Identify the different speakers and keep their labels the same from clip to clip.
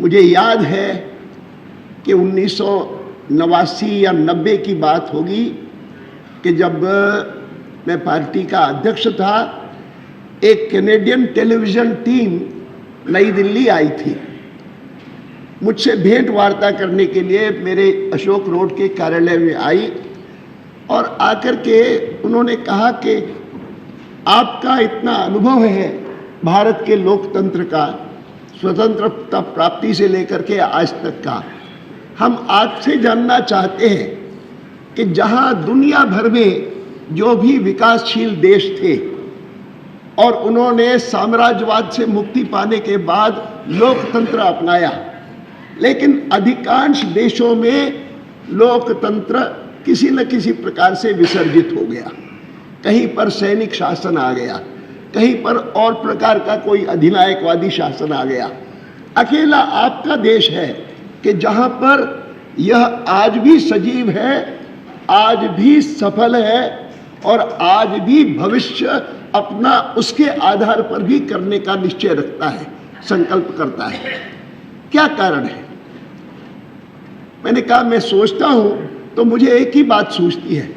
Speaker 1: मुझे याद है कि 1989 या 90 की बात होगी कि जब मैं पार्टी का अध्यक्ष था, एक कैनेडियन टेलीविज़न टीम नई दिल्ली आई थी। मुझसे भेंट वार्ता करने के लिए मेरे अशोक रोड के कार्यालय में आई और आकर के उन्होंने कहा कि आपका इतना अनुभव है भारत के लोकतंत्र का, स्वतंत्रता प्राप्ति से लेकर के आज तक का, हम आपसे जानना चाहते हैं कि जहां दुनिया भर में जो भी विकासशील देश थे और उन्होंने साम्राज्यवाद से मुक्ति पाने के बाद लोकतंत्र अपनाया, लेकिन अधिकांश देशों में लोकतंत्र किसी न किसी प्रकार से विसर्जित हो गया। कहीं पर सैनिक शासन आ गया, कहीं पर और प्रकार का कोई अधिनायकवादी शासन आ गया। अकेला आपका देश है कि जहां पर यह आज भी सजीव है, आज भी सफल है और आज भी भविष्य अपना उसके आधार पर भी करने का निश्चय रखता है, संकल्प करता है। क्या कारण है? मैंने कहा मैं सोचता हूं तो मुझे एक ही बात सूझती है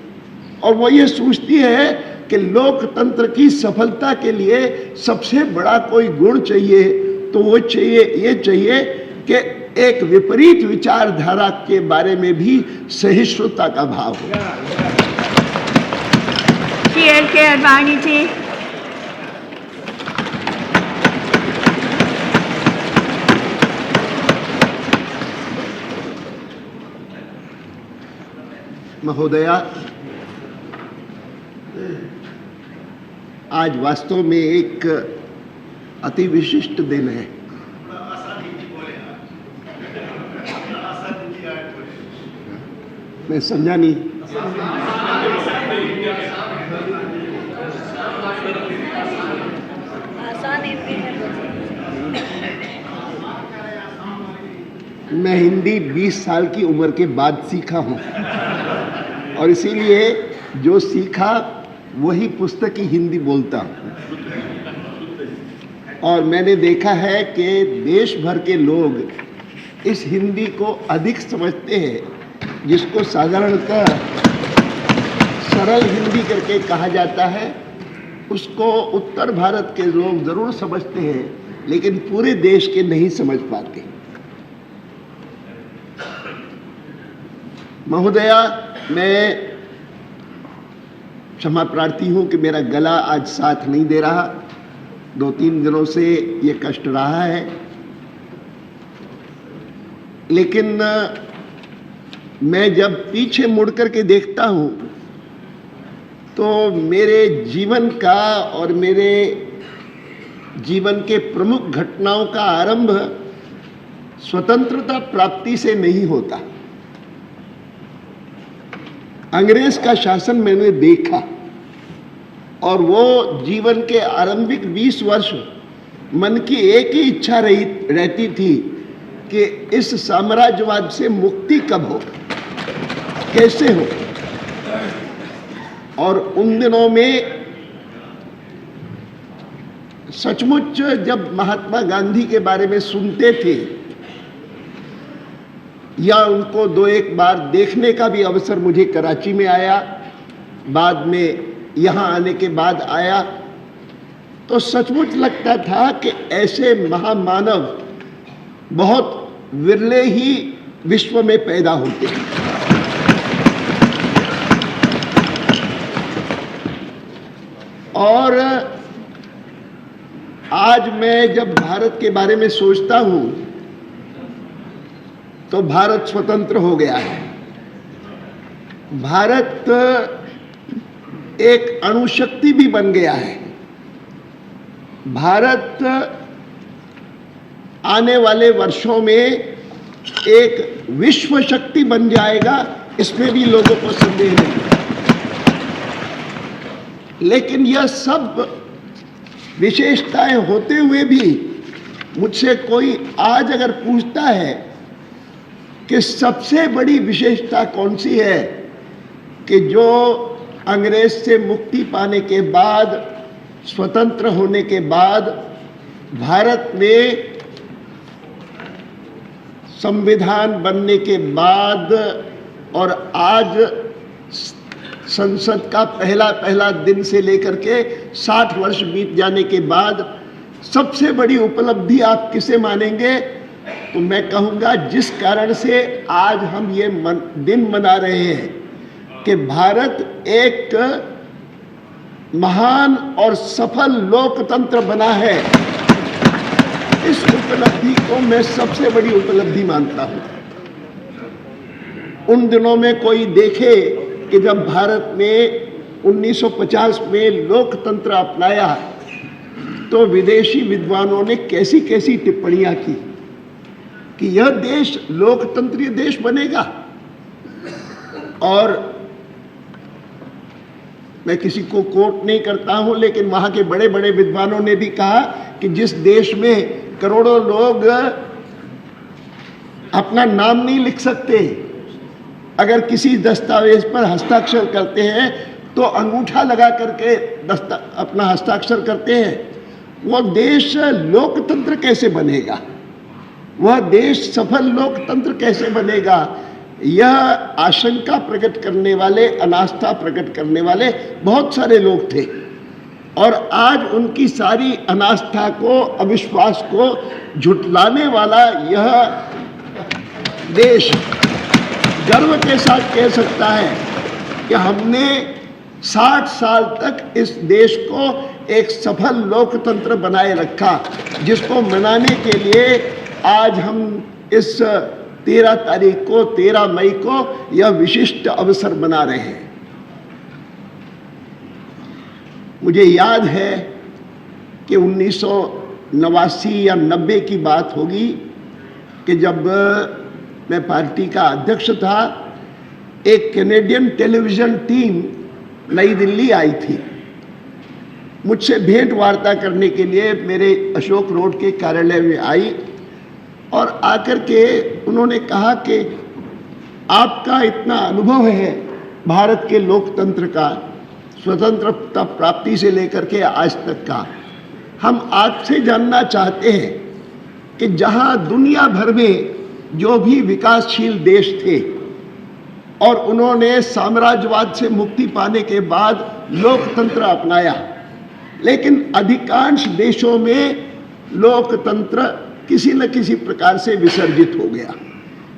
Speaker 1: और वो ये सूझती है कि लोकतंत्र की सफलता के लिए सबसे बड़ा कोई गुण चाहिए तो वो ये चाहिए कि एक विपरीत विचारधारा के बारे में भी सहिष्णुता का भाव हो।
Speaker 2: श्री एल.के. अडवाणी जी।
Speaker 1: महोदया, आज वास्तव में एक अति विशिष्ट दिन है। मैं समझा नहीं। मैं हिंदी 20 साल की उम्र के बाद सीखा हूँ और इसीलिए जो सीखा वही पुस्तकी हिंदी बोलता हूँ। और मैंने देखा है कि देश भर के लोग इस हिंदी को अधिक समझते हैं, जिसको साधारणतः सरल हिंदी करके कहा जाता है। उसको उत्तर भारत के लोग ज़रूर समझते हैं, लेकिन पूरे देश के नहीं समझ पाते। महोदया, मैं क्षमा प्रार्थी हूँ कि मेरा गला आज साथ नहीं दे रहा। 2-3 दिनों से ये कष्ट रहा है, लेकिन मैं जब पीछे मुड़ कर के देखता हूँ तो मेरे जीवन का और मेरे जीवन के प्रमुख घटनाओं का आरंभ स्वतंत्रता प्राप्ति से नहीं होता। अंग्रेज का शासन मैंने देखा और वो जीवन के आरंभिक 20 वर्ष मन की एक ही इच्छा रहती थी कि इस साम्राज्यवाद से मुक्ति कब हो, कैसे हो। और उन दिनों में सचमुच जब महात्मा गांधी के बारे में सुनते थे या उनको 2-1 बार देखने का भी अवसर मुझे कराची में आया, बाद में यहाँ आने के बाद आया, तो सचमुच लगता था कि ऐसे महामानव बहुत विरले ही विश्व में पैदा होते हैं। और आज मैं जब भारत के बारे में सोचता हूँ तो भारत स्वतंत्र हो गया है। भारत एक अणुशक्ति भी बन गया है। भारत आने वाले वर्षों में एक विश्व शक्ति बन जाएगा, इसमें भी लोगों को संदेह नहीं। लेकिन यह सब विशेषताएं होते हुए भी मुझसे कोई आज अगर पूछता है कि सबसे बड़ी विशेषता कौन सी है, कि जो अंग्रेज से मुक्ति पाने के बाद, स्वतंत्र होने के बाद भारत में संविधान बनने के बाद और आज संसद का पहला दिन से लेकर के 60 वर्ष बीत जाने के बाद सबसे बड़ी उपलब्धि आप किसे मानेंगे? तो मैं कहूँगा जिस कारण से आज हम ये दिन मना रहे हैं कि भारत एक महान और सफल लोकतंत्र बना है, इस उपलब्धि को मैं सबसे बड़ी उपलब्धि मानता हूँ। उन दिनों में कोई देखे कि जब भारत ने 1950 में लोकतंत्र अपनाया तो विदेशी विद्वानों ने कैसी कैसी टिप्पणियां की कि यह देश लोकतंत्रीय देश बनेगा। और मैं किसी को कोट नहीं करता हूं, लेकिन वहां के बड़े बड़े विद्वानों ने भी कहा कि जिस देश में करोड़ों लोग अपना नाम नहीं लिख सकते, अगर किसी दस्तावेज पर हस्ताक्षर करते हैं तो अंगूठा लगा करके अपना हस्ताक्षर करते हैं, वो देश लोकतंत्र कैसे बनेगा? वह देश सफल लोकतंत्र कैसे बनेगा? यह आशंका प्रकट करने वाले, अनास्था प्रकट करने वाले बहुत सारे लोग थे और आज उनकी सारी अनास्था को, अविश्वास को झुटलाने वाला यह देश गर्व के साथ कह सकता है कि हमने 60 साल तक इस देश को एक सफल लोकतंत्र बनाए रखा, जिसको मनाने के लिए आज हम इस 13 मई को यह विशिष्ट अवसर बना रहे हैं। मुझे याद है कि 1989 या 90 की बात होगी कि जब मैं पार्टी का अध्यक्ष था, एक कैनेडियन टेलीविजन टीम नई दिल्ली आई थी मुझसे भेंट वार्ता करने के लिए, मेरे अशोक रोड के कार्यालय में आई और आकर के उन्होंने कहा कि आपका इतना अनुभव है भारत के लोकतंत्र का, स्वतंत्रता प्राप्ति से लेकर के आज तक का, हम आपसे जानना चाहते हैं कि जहां दुनिया भर में जो भी विकासशील देश थे और उन्होंने साम्राज्यवाद से मुक्ति पाने के बाद लोकतंत्र अपनाया, लेकिन अधिकांश देशों में लोकतंत्र किसी न किसी प्रकार से विसर्जित हो गया।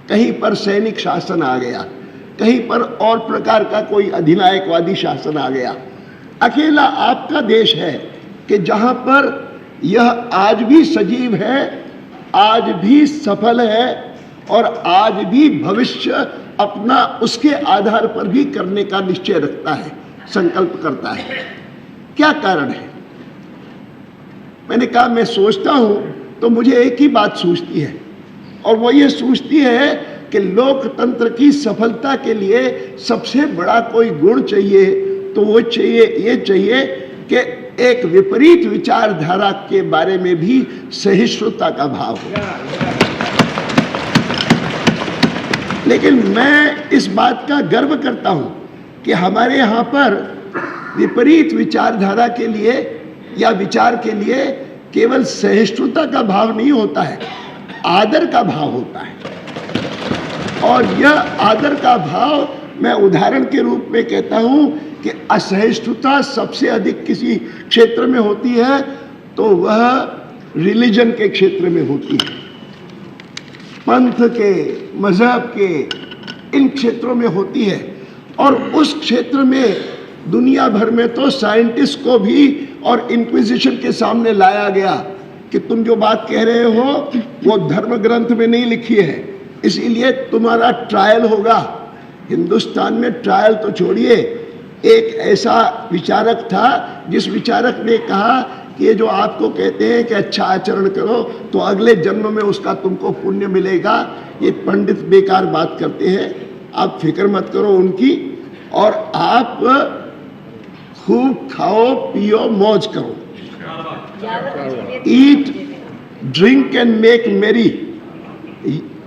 Speaker 1: कहीं पर सैनिक शासन आ गया, कहीं पर और प्रकार का कोई अधिनायकवादी शासन आ गया। अकेला आपका देश है कि जहां पर यह आज भी सजीव है, आज भी सफल है और आज भी भविष्य अपना उसके आधार पर भी करने का निश्चय रखता है, संकल्प करता है। क्या कारण है? मैंने कहा मैं सोचता हूं तो मुझे एक ही बात सूझती है और वो ये सूझती है कि लोकतंत्र की सफलता के लिए सबसे बड़ा कोई गुण चाहिए तो वो ये चाहिए कि एक विपरीत विचारधारा के बारे में भी सहिष्णुता का भाव हो। लेकिन मैं इस बात का गर्व करता हूं कि हमारे यहाँ पर विपरीत विचारधारा के लिए या विचार के लिए केवल सहिष्णुता का भाव नहीं होता है, आदर का भाव होता है। और यह आदर का भाव मैं उदाहरण के रूप में कहता हूं कि असहिष्णुता सबसे अधिक किसी क्षेत्र में होती है तो वह रिलीजन के क्षेत्र में होती है, पंथ के, मजहब के, इन क्षेत्रों में होती है। और उस क्षेत्र में दुनिया भर में तो साइंटिस्ट को भी और इंक्विजिशन के सामने लाया गया कि तुम जो बात कह रहे हो वो धर्म ग्रंथ में नहीं लिखी है, इसीलिए तुम्हारा ट्रायल होगा। हिंदुस्तान में ट्रायल तो छोड़िए, एक ऐसा विचारक था जिस विचारक ने कहा कि ये जो आपको कहते हैं कि अच्छा आचरण करो तो अगले जन्म में उसका तुमको पुण्य मिलेगा, ये पंडित बेकार बात करते हैं, आप फिक्र मत करो उनकी, और आप खूब खाओ पियो मौज करो, ईट ड्रिंक एंड मेक मेरी।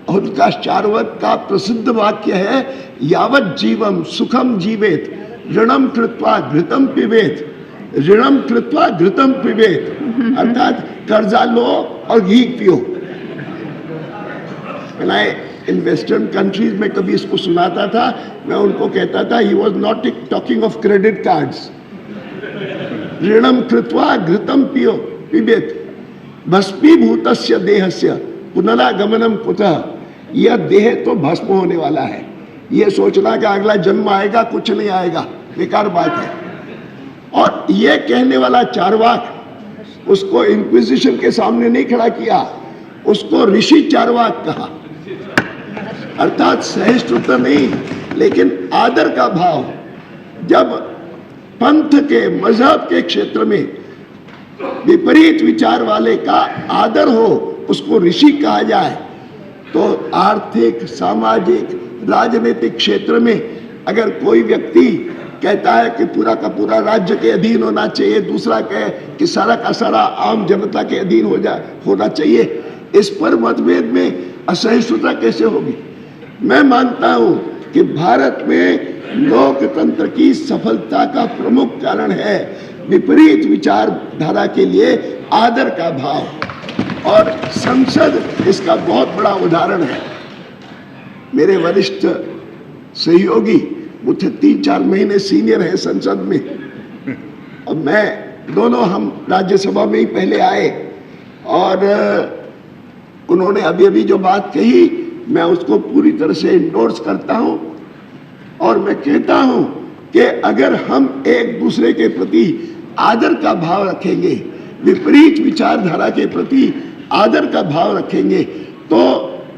Speaker 1: और उसका चार्वाक का प्रसिद्ध वाक्य है, यावत जीवम सुखम जीवेत ऋणम कृत्वा घृतम पिबेत, ऋणम कृत्वा घृतम पिबेत, अर्थात कर्जा लो और घी पियो। इन वेस्टर्न कंट्रीज में कभी इसको सुनाता था, मैं उनको कहता था he was not talking of credit cards. ऋणम कृत्वा घृतम पियो पिबेत भस्मीभूतस्य देहस्य पुनरागमनम कुतः। यह देह तो भस्म होने वाला है, यह सोचना कि अगला जन्म आएगा, कुछ नहीं आएगा, बेकार बात है। और यह कहने वाला चार्वाक, उसको इंक्विजिशन के सामने नहीं खड़ा किया, उसको ऋषि चार्वाक कहा। अर्थात सहिष्णुता नहीं, लेकिन आदर का भाव। जब पंथ के, मजहब के क्षेत्र में विपरीत विचार वाले का आदर हो, उसको ऋषि कहा जाए, तो आर्थिक, सामाजिक, राजनीतिक क्षेत्र में अगर कोई व्यक्ति कहता है कि पूरा का पूरा राज्य के अधीन होना चाहिए, दूसरा कहे कि सारा का सारा आम जनता के अधीन होना चाहिए, इस पर मतभेद में असहिष्णुता कैसे होगी? मैं मानता हूं कि भारत में लोकतंत्र की सफलता का प्रमुख कारण है विपरीत विचारधारा के लिए आदर का भाव, और संसद इसका बहुत बड़ा उदाहरण है। मेरे वरिष्ठ सहयोगी मुझे 3-4 महीने सीनियर है संसद में, और मैं दोनों हम राज्यसभा में ही पहले आए, और उन्होंने अभी अभी जो बात कही मैं उसको पूरी तरह से इंडोर्स करता हूं। और मैं कहता हूं कि अगर हम एक दूसरे के प्रति आदर का भाव रखेंगे, विपरीत विचारधारा के प्रति आदर का भाव रखेंगे, तो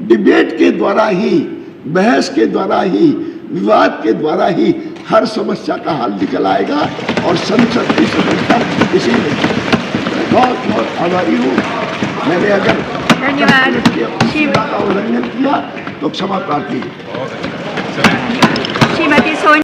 Speaker 1: डिबेट के द्वारा ही, बहस के द्वारा ही, विवाद के द्वारा ही हर समस्या का हल निकल आएगा, और संसद की सफलता इसी में। मैं बहुत बहुत आभारी हूँ। मैंने अगर
Speaker 2: धन्यवाद।
Speaker 1: का उल्लंघन किया तो क्षमा प्रार्थी।
Speaker 2: श्रीमती सोनिया